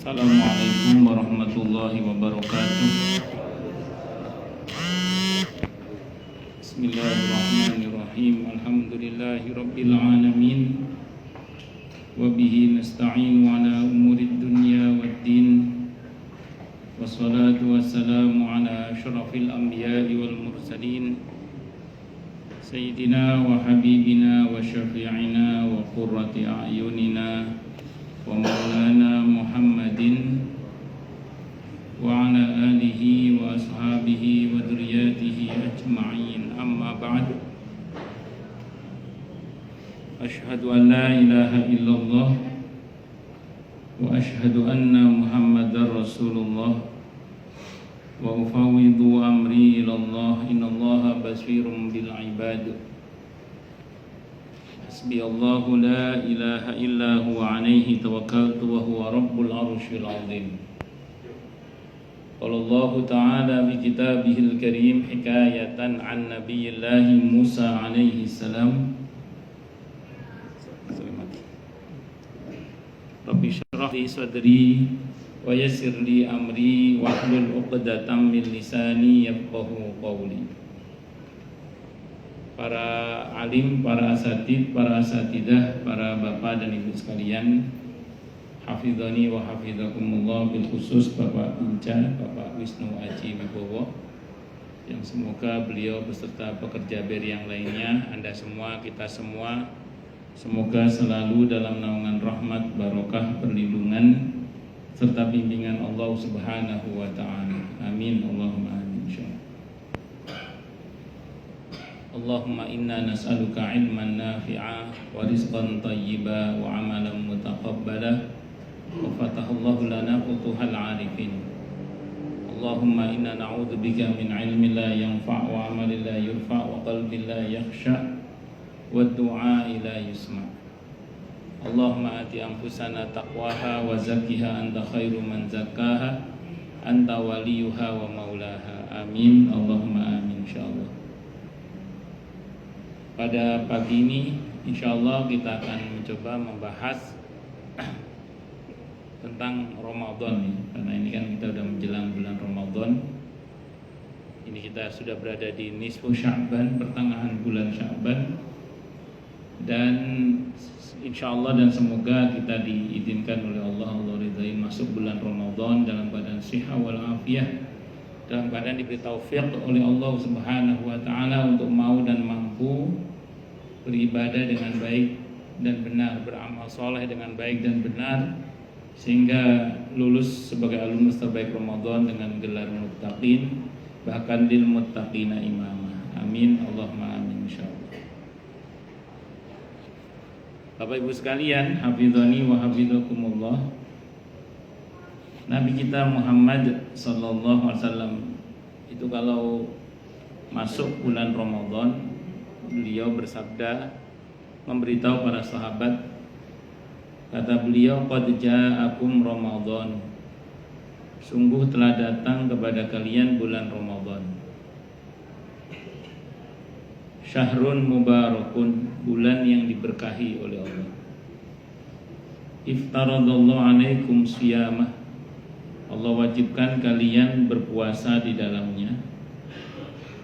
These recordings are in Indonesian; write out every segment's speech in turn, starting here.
Assalamualaikum warahmatullahi wabarakatuh. Bismillahirrahmanirrahim. Alhamdulillahi rabbil alamin. Wabihi nasta'inu ala umurid dunya waddin. Wassalatu wassalamu ala asyrafil anbiya'i wal mursalin, Sayyidina wa habibina wa syafi'ina wa qurrati a'yunina wa maulana Muhammadin wa ala alihi wa ashabihi wa dzurriyyatihi ajma'in. Amma ba'd. Asyhadu an la ilaha illallah wa asyhadu anna Muhammadar Rasulullah wa ufawwidu amri ila Allah. Innallaha basirun bil ibad. Hasbiyallahu la ilaha illa huwa alaihi tawakkaltu wa huwa rabbul arsyil azim. Qala Allah ta'ala bi kitabihil karim hikayatan an nabiyillahi Musa alaihi salam. Rabbi syrah li sadri wa yassir li amri wahlul 'uqdatam min lisani yafqahu qawli. Para alim, para asatid, para asatidah, para bapak dan ibu sekalian, hafizani wa hafizakumullah, bil khusus Bapak Inca, Bapak Wisnu Aji Wibowo, yang semoga beliau beserta pekerja BRI yang lainnya, Anda semua, kita semua, semoga selalu dalam naungan rahmat, barokah, perlindungan serta bimbingan Allah Subhanahu wa ta'ala. Amin. Allahumma amin. Insyaallah. Allahumma inna nas'aluka ilman nafi'a wa rizqan tayyiba wa amalan mutaqabbala wa fatahallahu lana futuhal arifin. Allahumma inna na'udzubika min ilmin la yanfa' wa amalin la yurfa' wa qalbin la yakhsha' wa du'a la yusma'. Allahumma ati anfusana taqwaha wa zakkiha anta khairu man zakkaha anta waliyuha wa maulaha. Amin. Allahumma amin. Insyaallah. Pada pagi ini insyaallah kita akan mencoba membahas tentang Ramadan nih. Karena ini kan kita sudah menjelang bulan Ramadan. Ini kita sudah berada di nisfu Sya'ban, pertengahan bulan Sya'ban. Dan insyaallah dan semoga kita diizinkan oleh Allah ridai masuk bulan Ramadan dalam keadaan siha wal afiyah, dalam keadaan diberi taufik oleh Allah Subhanahu wa ta'ala untuk mau dan mampu beribadah dengan baik dan benar, beramal soleh dengan baik dan benar, sehingga lulus sebagai alumnus terbaik Ramadan dengan gelar muttaqin, bahkan lil muttaqina imama. Amin. Allahumma amin. Insyaallah. Bapak Ibu sekalian, hafizani wa hafizakumullah. Nabi kita Muhammad sallallahu alaihi wasallam itu kalau masuk bulan Ramadan, beliau bersabda, memberitahu para sahabat, kata beliau, qad ja'akum Ramadan, sungguh telah datang kepada kalian bulan Ramadan. Syahrun mubarakun, bulan yang diberkahi oleh Allah. Iftaradallahu alaikum siyamah, Allah wajibkan kalian berpuasa di dalamnya.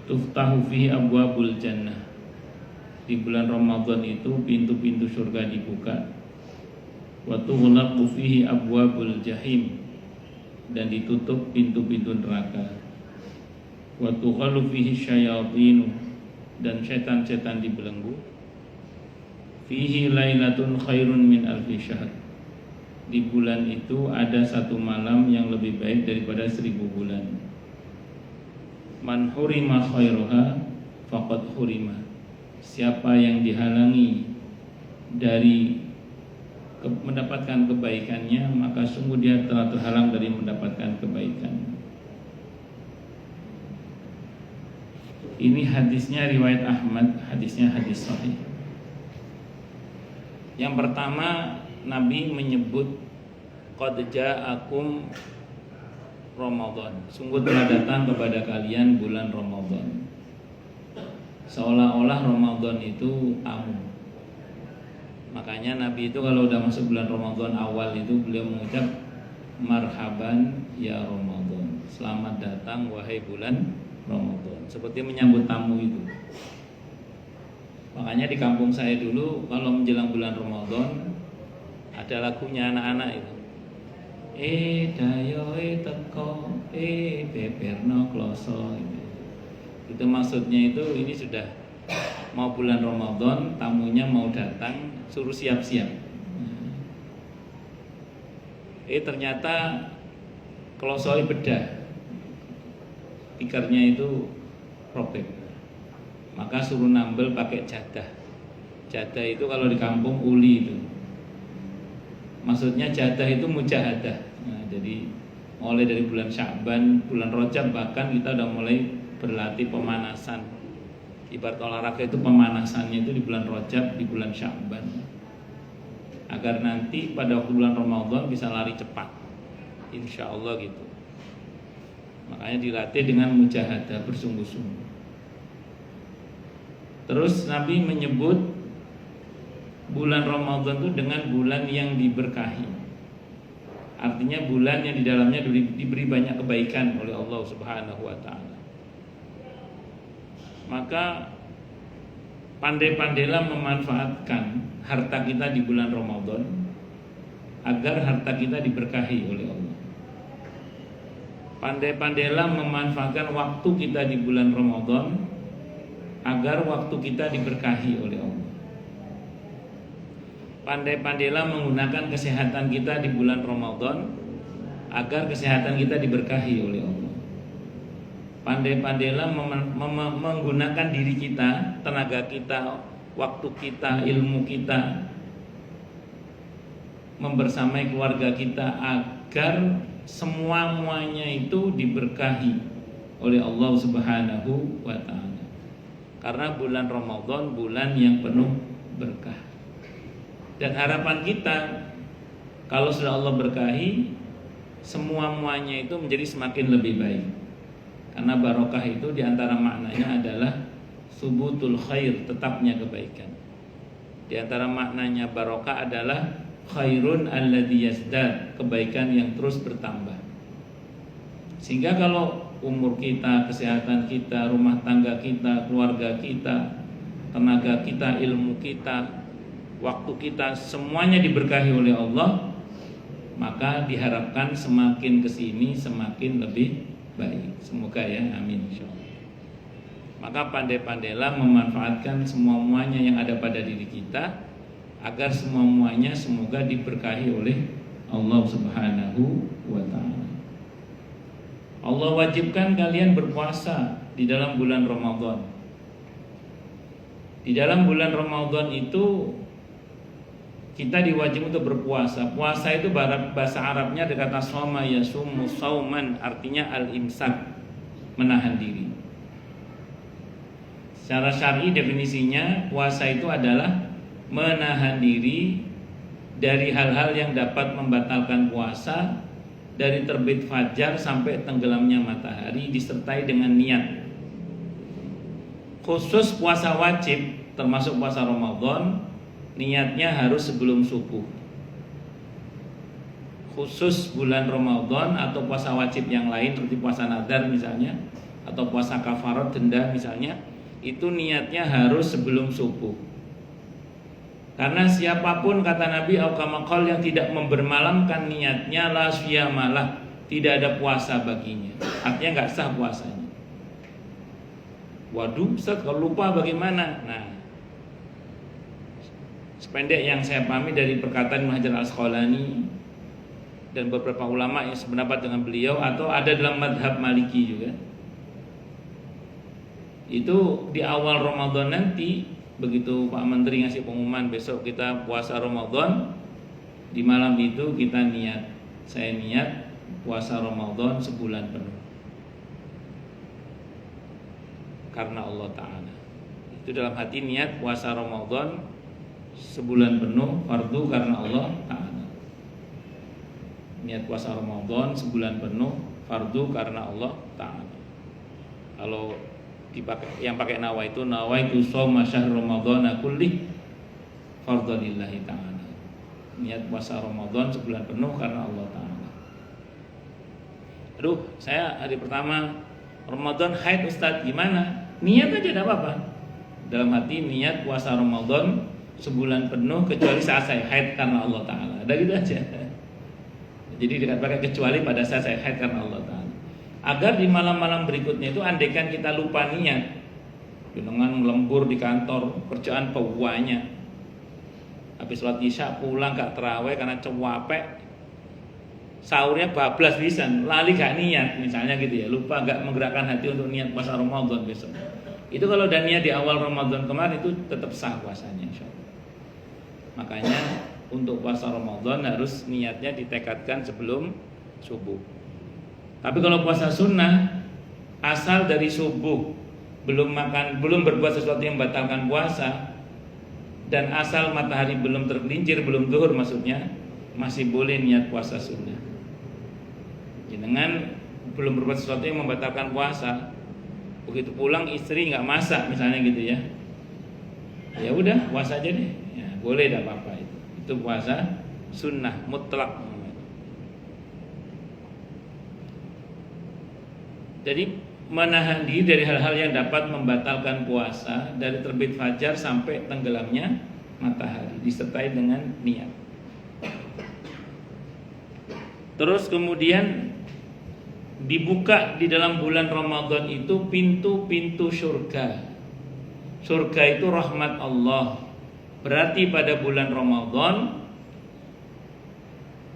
Tuftahu fihi abwabul jannah, di bulan Ramadan itu pintu-pintu surga dibuka. Wa tughlaqu fihi abwabul jahim, dan ditutup pintu-pintu neraka. Wa tughallu fihi syayatinu, dan setan-setan dibelenggu. Fihi lailatun khairun min alfi syahr, di bulan itu ada satu malam yang lebih baik daripada 1000 bulan. Man hurima khairuha faqad hurima, siapa yang dihalangi dari mendapatkan kebaikannya, maka sungguh dia telah terhalang dari mendapatkan kebaikan. Ini hadisnya riwayat Ahmad, hadisnya hadis sahih. Yang pertama, Nabi menyebut qad ja'akum Ramadan, sungguh telah datang kepada kalian bulan Ramadan. Seolah-olah Ramadan itu amu. Makanya Nabi itu kalau udah masuk bulan Ramadan awal itu beliau mengucap marhaban ya Ramadan, selamat datang wahai bulan Ramadan, seperti menyambut tamu itu. Makanya di kampung saya dulu kalau menjelang bulan Ramadan ada lagunya anak-anak itu. Dayo teko beberno kloso. Itu maksudnya itu ini sudah mau bulan Ramadan, tamunya mau datang, suruh siap-siap. Ternyata klosoi bedah, tikernya itu robek. Maka suruh nambel pakai jadah. Jadah itu kalau di kampung uli itu. Maksudnya jadah itu mujahadah. Nah, jadi mulai dari bulan Sya'ban, bulan Rajab bahkan kita udah mulai berlatih pemanasan. Ibarat olahraga itu pemanasannya itu di bulan Rajab, di bulan Sya'ban. Agar nanti pada waktu bulan Ramadan bisa lari cepat. Insya Allah gitu. Makanya dilatih dengan mujahadah, bersungguh-sungguh. Terus Nabi menyebut bulan Ramadan itu dengan bulan yang diberkahi. Artinya bulan yang di dalamnya diberi banyak kebaikan oleh Allah Subhanahu wa taala. Maka pandai-pandailah memanfaatkan harta kita di bulan Ramadan agar harta kita diberkahi oleh Allah. Pandai-pandailah memanfaatkan waktu kita di bulan Ramadan agar waktu kita diberkahi oleh Allah. Pandai-pandailah menggunakan kesehatan kita di bulan Ramadan agar kesehatan kita diberkahi oleh Allah. Pandai-pandailah menggunakan diri kita, tenaga kita, waktu kita, ilmu kita, membersamai keluarga kita agar semuanya itu diberkahi oleh Allah Subhanahu wa taala. Karena bulan Ramadan bulan yang penuh berkah. Dan harapan kita kalau sudah Allah berkahi, semuanya itu menjadi semakin lebih baik. Karena barokah itu diantara maknanya adalah subutul khair, tetapnya kebaikan. Diantara maknanya barokah adalah khairun alladzi yazdad, kebaikan yang terus bertambah. Sehingga kalau umur kita, kesehatan kita, rumah tangga kita, keluarga kita, tenaga kita, ilmu kita, waktu kita, semuanya diberkahi oleh Allah, maka diharapkan semakin kesini semakin lebih baik. Semoga ya, amin insyaallah. Maka pandai-pandailah memanfaatkan semuanya yang ada pada diri kita agar semuanya semoga diberkahi oleh Allah Subhanahu wa taala. Allah wajibkan kalian berpuasa di dalam bulan Ramadan. Di dalam bulan Ramadan itu kita diwajib untuk berpuasa. Puasa itu bahasa Arabnya ada kata shoma yasumu sauman, artinya al-imsak, menahan diri. Secara syar'i definisinya puasa itu adalah menahan diri dari hal-hal yang dapat membatalkan puasa, dari terbit fajar sampai tenggelamnya matahari disertai dengan niat. Khusus puasa wajib termasuk puasa Ramadan, niatnya harus sebelum subuh. Khusus bulan Ramadan atau puasa wajib yang lain seperti puasa nadar misalnya, atau puasa kafarat denda misalnya, itu niatnya harus sebelum subuh. Karena siapapun kata Nabi al-kamakal yang tidak membermalamkan niatnya la syiyamalah, tidak ada puasa baginya. Artinya nggak sah puasanya. Waduh, Ustaz kalau lupa bagaimana? Nah, sependek yang saya pahami dari perkataan Ibnu Hajar Al-Asqalani dan beberapa ulama yang sependapat dengan beliau atau ada dalam madhab Maliki juga, itu di awal Ramadan nanti, begitu Pak Menteri ngasih pengumuman besok kita puasa Ramadan, di malam itu kita niat, saya niat puasa Ramadan sebulan penuh karena Allah Ta'ala. Itu dalam hati niat puasa Ramadan sebulan penuh fardu karena Allah Ta'ala. Niat puasa Ramadan sebulan penuh fardu karena Allah Ta'ala. Kalau dipakai, yang pakai nawaitu shauma syahr Ramadan kulli fardhalillahi ta'ala. Niat puasa Ramadan sebulan penuh karena Allah Ta'ala. Aduh, saya hari pertama Ramadan haid Ustadz, gimana? Niat aja tidak apa-apa. Dalam hati niat puasa Ramadan sebulan penuh kecuali saat saya haid karena Allah Ta'ala. Ada gitu aja. Jadi dikatakan kecuali pada saat saya haid karena Allah Ta'ala. Agar di malam-malam berikutnya itu andaikan kita lupa niat, dengan lembur di kantor, kerjaan banyak, habis sholat isya pulang gak terawih karena capek, sahurnya bablas pisan, lali gak niat misalnya gitu ya, lupa gak menggerakkan hati untuk niat puasa Ramadan besok. Itu kalau udah niat di awal Ramadan kemarin itu tetap sah puasanya insyaallah. Makanya untuk puasa Ramadan harus niatnya ditekadkan sebelum subuh. Tapi kalau puasa sunnah asal dari subuh belum makan, belum berbuat sesuatu yang membatalkan puasa, dan asal matahari belum tergelincir, belum zuhur maksudnya, masih boleh niat puasa sunnah. Dengan belum berbuat sesuatu yang membatalkan puasa, begitu pulang istri nggak masak misalnya gitu ya, ya udah puasa aja deh, ya, boleh, tidak apa-apa itu puasa sunnah mutlak. Jadi menahan diri dari hal-hal yang dapat membatalkan puasa dari terbit fajar sampai tenggelamnya matahari disertai dengan niat. Terus kemudian dibuka di dalam bulan Ramadan itu pintu-pintu surga. Surga itu rahmat Allah. Berarti pada bulan Ramadan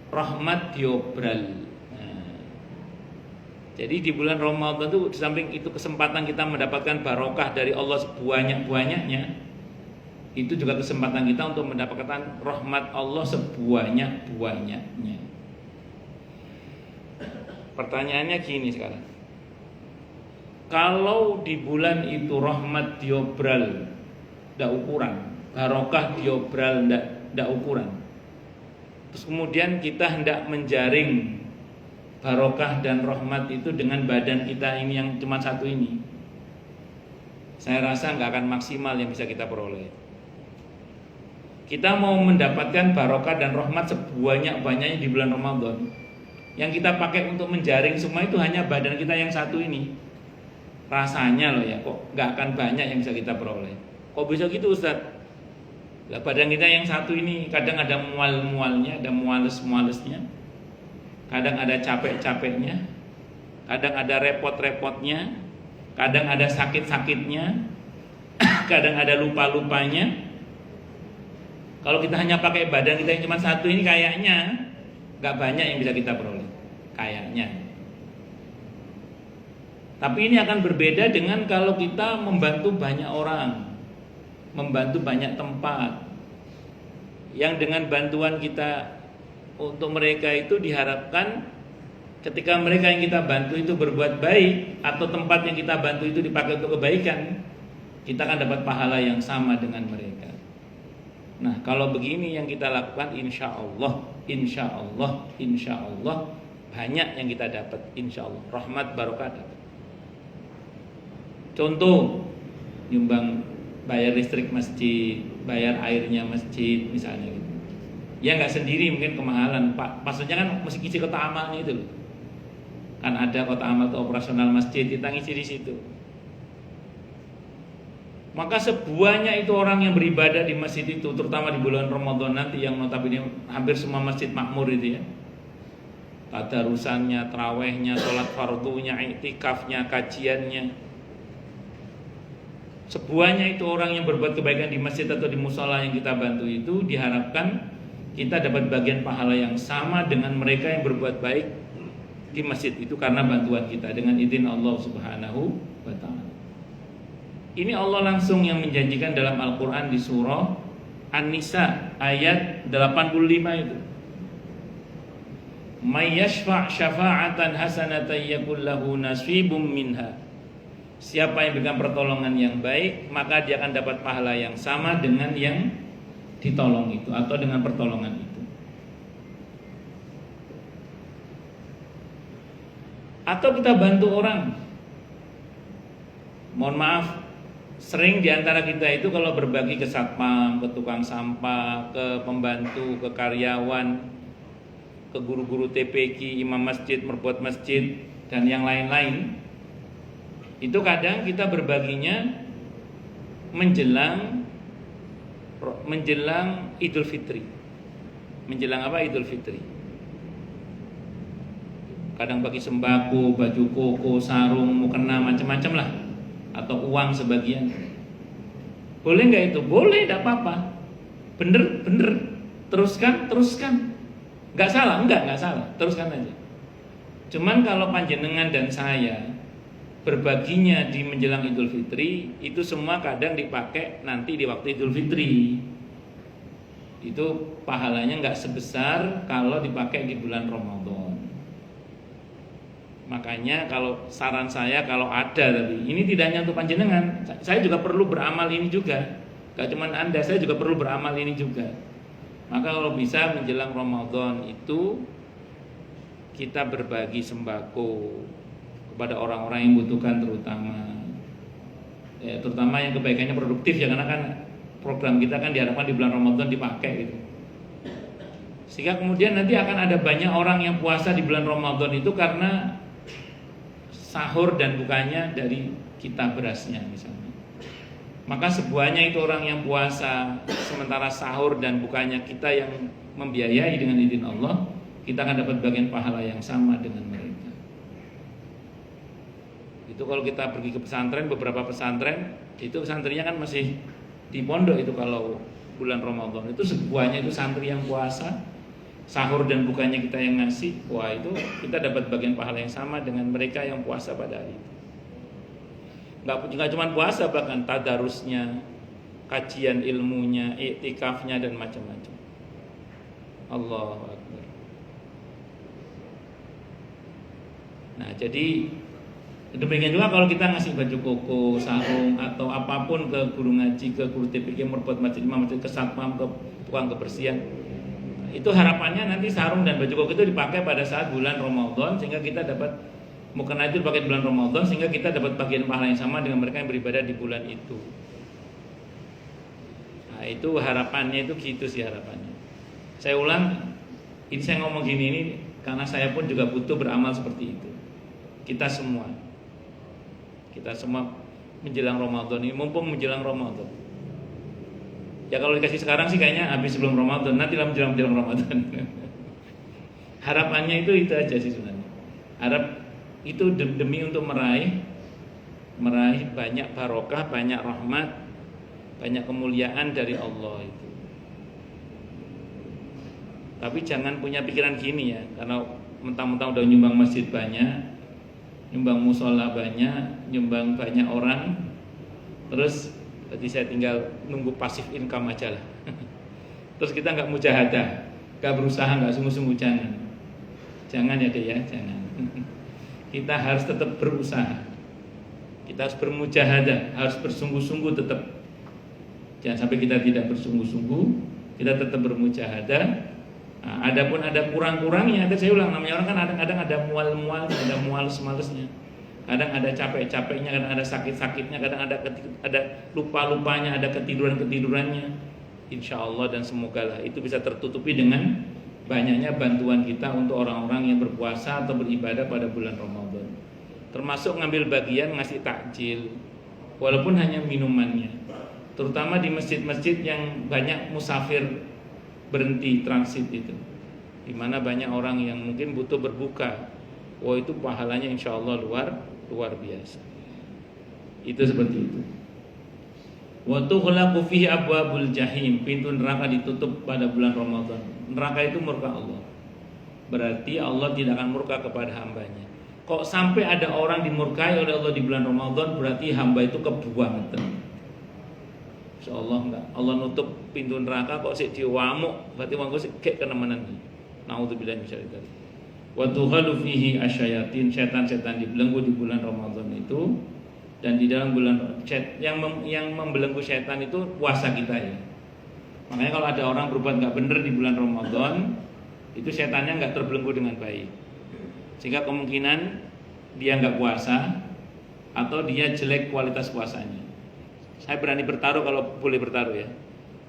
rahmat diobral. Jadi di bulan Ramadan itu di samping itu kesempatan kita mendapatkan barokah dari Allah sebanyak-banyaknya, itu juga kesempatan kita untuk mendapatkan rahmat Allah sebanyak-banyaknya. Pertanyaannya gini sekarang, kalau di bulan itu rahmat diobral ndak ukuran, barokah diobral ndak ukuran, terus kemudian kita hendak menjaring barokah dan rahmat itu dengan badan kita ini yang cuma satu ini, saya rasa nggak akan maksimal yang bisa kita peroleh. Kita mau mendapatkan barokah dan rahmat sebanyak-banyaknya di bulan Ramadan, yang kita pakai untuk menjaring semua itu hanya badan kita yang satu ini. Rasanya loh ya, kok nggak akan banyak yang bisa kita peroleh. Kok bisa gitu Ustadz? Lah badan kita yang satu ini kadang ada mual-mualnya, ada muales-mualesnya, kadang ada capek-capeknya, kadang ada repot-repotnya, kadang ada sakit-sakitnya, kadang ada lupa-lupanya. Kalau kita hanya pakai badan kita yang cuma satu ini, kayaknya gak banyak yang bisa kita peroleh, kayaknya. Tapi ini akan berbeda dengan kalau kita membantu banyak orang, membantu banyak tempat, yang dengan bantuan kita untuk mereka itu diharapkan ketika mereka yang kita bantu itu berbuat baik, atau tempat yang kita bantu itu dipakai untuk kebaikan, kita akan dapat pahala yang sama dengan mereka. Nah, kalau begini yang kita lakukan, insya Allah banyak yang kita dapat, insya Allah rahmat barokah dapat. Contoh, nyumbang bayar listrik masjid, bayar airnya masjid misalnya gitu. Ya nggak sendiri, mungkin kemahalan Pak. Maksudnya kan mesti ngisi kota amalnya itu loh. Kan ada kota amal atau operasional masjid, kita ngisi di situ. Maka sebuahnya itu orang yang beribadah di masjid itu, terutama di bulan Ramadan nanti yang notabene hampir semua masjid makmur itu ya. Tadarusannya, tarawehnya, sholat fardunya, iktikafnya, kajiannya. Sebuahnya itu orang yang berbuat kebaikan di masjid atau di musola yang kita bantu itu, diharapkan kita dapat bagian pahala yang sama dengan mereka yang berbuat baik di masjid itu karena bantuan kita dengan izin Allah Subhanahu wa ta'ala. Ini Allah langsung yang menjanjikan dalam Al-Quran di surah An-Nisa ayat 85 itu. May yashfa' syafa'atan hasanatan yakul lahu nasibum minha. Siapa yang berikan pertolongan yang baik, maka dia akan dapat pahala yang sama dengan yang ditolong itu atau dengan pertolongan itu. Atau kita bantu orang. Mohon maaf, sering diantara kita itu kalau berbagi ke satpam, ke tukang sampah, ke pembantu, ke karyawan, ke guru-guru TPQ, imam masjid, merbuat masjid, dan yang lain-lain, itu kadang kita berbaginya menjelang Idul Fitri. Menjelang apa? Idul Fitri. Kadang bagi sembako, baju koko, sarung, mukena, macam-macam lah, atau uang sebagian. Boleh nggak itu? Boleh, tidak apa-apa. Bener. Teruskan. Nggak salah, nggak salah. Teruskan aja. Cuman kalau panjenengan dan saya berbaginya di menjelang Idul Fitri, itu semua kadang dipakai nanti di waktu Idul Fitri. Itu pahalanya nggak sebesar kalau dipakai di bulan Ramadan. Makanya kalau saran saya, kalau ada, tapi ini tidak hanya untuk panjenengan, saya juga perlu beramal ini juga. Gak cuma Anda, saya juga perlu beramal ini juga. Maka kalau bisa menjelang Ramadan itu kita berbagi sembako kepada orang-orang yang membutuhkan, terutama yang kebaikannya produktif ya, karena kan program kita kan diharapkan di bulan Ramadan dipakai gitu. Sehingga kemudian nanti akan ada banyak orang yang puasa di bulan Ramadan itu karena sahur dan bukanya dari kita berasnya misalnya. Maka sebuahnya itu orang yang puasa, sementara sahur dan bukanya kita yang membiayai dengan izin Allah, kita akan dapat bagian pahala yang sama dengan mereka. Itu kalau kita pergi ke pesantren, beberapa pesantren itu santrinya kan masih di pondok itu kalau bulan Ramadan itu sebuahnya itu santri yang puasa, sahur dan bukanya kita yang ngasih, wah itu kita dapat bagian pahala yang sama dengan mereka yang puasa pada hari itu. Nggak cuma puasa, bahkan tadarusnya, kajian ilmunya, iktikafnya dan macam-macam. Allahu Akbar. Nah jadi demikian juga kalau kita ngasih baju koko, sarung atau apapun ke guru ngaji, ke guru TPQ, merbuat masjid, imam masjid, ke satpam, ke tukang kebersihan, itu harapannya nanti sarung dan baju koko itu dipakai pada saat bulan Ramadan, sehingga kita dapat mukena itu dipakai bulan Ramadan, sehingga kita dapat bagian pahala yang sama dengan mereka yang beribadah di bulan itu. Nah itu harapannya, itu gitu sih harapannya. Saya ulang, ini saya ngomong gini ini karena saya pun juga butuh beramal seperti itu. Kita semua menjelang Ramadan ini, mumpung menjelang Ramadan. Ya kalau dikasih sekarang sih kayaknya habis sebelum Ramadan, nanti lah menjelang Ramadan. Harapannya itu aja sih sebenarnya. Harap itu demi untuk meraih banyak barokah, banyak rahmat, banyak kemuliaan dari Allah itu. Tapi jangan punya pikiran gini ya, karena mentang-mentang udah nyumbang masjid banyak, nyumbang musola banyak, nyumbang banyak orang, terus berarti saya tinggal nunggu pasif income aja lah. Terus kita nggak mujahadah, nggak berusaha, nggak sungguh-sungguh, jangan ya deh ya, jangan. Kita harus tetap berusaha, kita harus bermujahadah, harus bersungguh-sungguh tetap. Jangan sampai kita tidak bersungguh-sungguh, kita tetap bermujahadah. Nah, adapun ada kurang-kurangnya, saya ulang, namanya orang kan kadang-kadang ada mual-mual, ada males-malesnya, kadang ada capek-capeknya, kadang ada sakit-sakitnya, kadang ada lupa-lupanya, ada ketiduran-ketidurannya. Insya Allah dan semogalah itu bisa tertutupi dengan banyaknya bantuan kita untuk orang-orang yang berpuasa atau beribadah pada bulan Ramadan. Termasuk ngambil bagian ngasih takjil, walaupun hanya minumannya, terutama di masjid-masjid yang banyak musafir berhenti transit itu, di mana banyak orang yang mungkin butuh berbuka. Wah itu pahalanya insya Allah luar biasa. Itu seperti itu. Wa tughlaqu fihi abwabul jahim, pintu neraka ditutup pada bulan Ramadan. Neraka itu murka Allah. Berarti Allah tidak akan murka kepada hambanya. Kok sampai ada orang dimurkai oleh Allah di bulan Ramadan, berarti hamba itu kebuangan. Insyaallah enggak. Allah nutup pintu neraka kok sik diwamuk, berarti wong sik gek kenemenan. Nauzubillahi minasyaitonir rajim. Wa tughalu fihi asyayatin, setan-setan dibelenggu di bulan Ramadan itu. Dan di dalam bulan yang membelenggu setan itu puasa kita ya. Makanya kalau ada orang berbuat nggak benar di bulan Ramadan, itu setannya nggak terbelenggu dengan baik. Sehingga kemungkinan dia nggak puasa atau dia jelek kualitas puasanya. Saya berani bertaruh, kalau boleh bertaruh ya.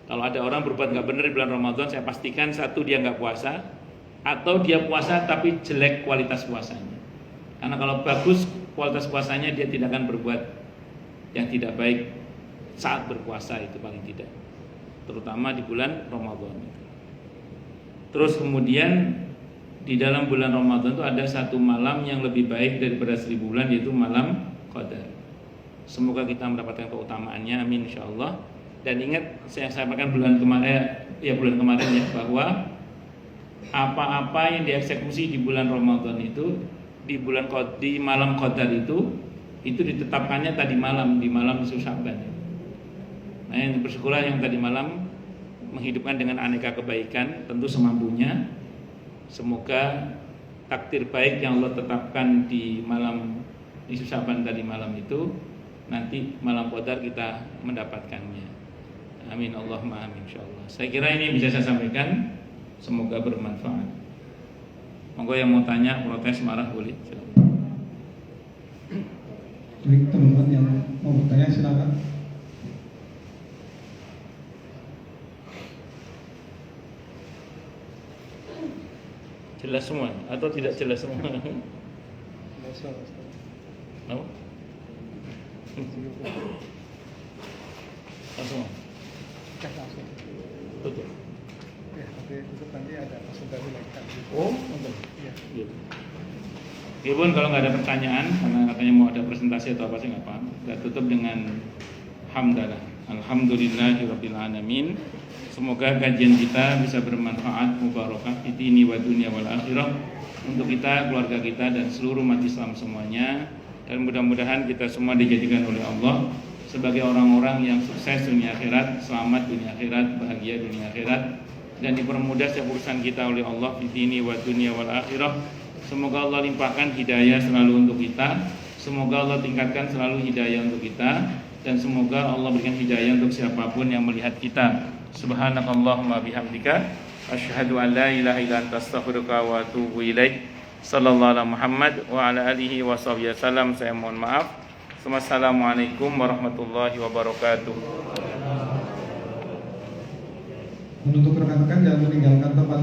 Kalau ada orang berbuat nggak benar di bulan Ramadan, saya pastikan satu dia nggak puasa, atau dia puasa tapi jelek kualitas puasanya. Karena kalau bagus kualitas puasanya, dia tidak akan berbuat yang tidak baik saat berpuasa itu paling tidak, terutama di bulan Ramadan. Terus kemudian di dalam bulan Ramadan itu ada satu malam yang lebih baik daripada 1000 bulan, yaitu malam Qadar. Semoga kita mendapatkan keutamaannya, amin insyaallah. Dan ingat, saya sampaikan bulan kemarin ya, bahwa apa-apa yang dieksekusi di bulan Ramadan itu di malam Qadar itu ditetapkannya tadi malam, di malam nisfu Sya'ban. Nah, yang bersyukurlah yang tadi malam menghidupkan dengan aneka kebaikan, tentu semampunya. Semoga takdir baik yang Allah tetapkan di malam nisfu Sya'ban tadi malam itu, nanti malam Qadar kita mendapatkannya. Amin Allahumma amin insyaallah. Saya kira ini bisa saya sampaikan, semoga bermanfaat. Monggo yang mau tanya, protes, marah boleh. Baik, teman-teman yang mau bertanya silakan. Jelas semua atau tidak jelas semua? Mau? Langsung. Langsung. Tutup. Ya, nanti tutup nanti ada presentasi lagi. Oh, betul. Iya. Iya. Meskipun kalau nggak ada pertanyaan, karena katanya mau ada presentasi atau apa sih nggak apa. Kita tutup dengan hamdalah. Alhamdulillahirabbil alamin. Semoga kajian kita bisa bermanfaat, mubarakah fi dini wa dunya wal akhirah untuk kita, keluarga kita dan seluruh umat Islam semuanya. Dan mudah-mudahan kita semua dijadikan oleh Allah sebagai orang-orang yang sukses dunia akhirat, selamat dunia akhirat, bahagia dunia akhirat, dan dipermudah setiap urusan kita oleh Allah fi dini wa dunya wal akhirah. Semoga Allah limpahkan hidayah selalu untuk kita. Semoga Allah tingkatkan selalu hidayah untuk kita, dan semoga Allah berikan hidayah untuk siapapun yang melihat kita. Subhanakallahumma bihamdika asyhadu an la ilaha illa anta astaghfiruka wa atubu ilaik. Sallallahu alaihi Muhammad wa ala alihi wa sahbihi wasallam. Saya mohon maaf. Wassalamualaikum warahmatullahi wabarakatuh. Untuk rekan-rekan jangan meninggalkan tempat